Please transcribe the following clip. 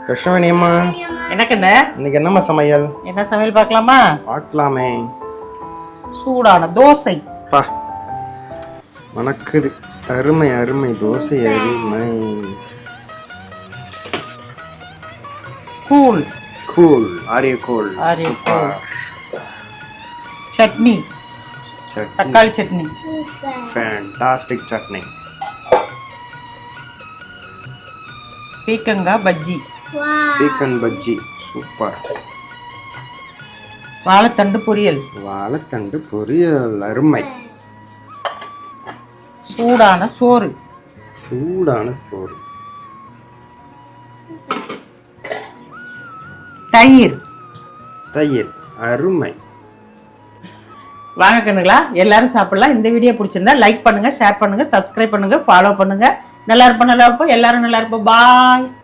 கிருஷ்ணவேணியம்மா, எனக்கு என்ன இன்னைக்கு என்னம்மா சமையல்? என்ன சமையல் பார்க்கலாமா? பார்க்கலாமே. சூடான தோசை. பா, மணக்குது. அருமை அருமை, தோசை அருமை. கூல் கூல், ஆரிய கூல். ஆரிய கூல். சட்னி, தக்காளி சட்னி. ஃபேண்டாஸ்டிக் சட்னி. பீக்கங்காய் பஜ்ஜி. Beacon bajji, super. வாழைத்தண்டு பொரியல். வாழைத்தண்டு பொரியல், அருமை. சூடான சோறு. சூடான சோறு. தயிர். தயிர், அருமை. வாங்க கண்ணுங்களா, எல்லாரும் சாப்பிடலாம். இந்த வீடியோ பிடிச்சிருந்தா லைக் பண்ணுங்க, ஷேர் பண்ணுங்க, சப்ஸ்கிரைப் பண்ணுங்க, ஃபாலோ பண்ணுங்க. நல்லா இருப்போம், எல்லாரும் நல்லா இருப்போம். பாய்.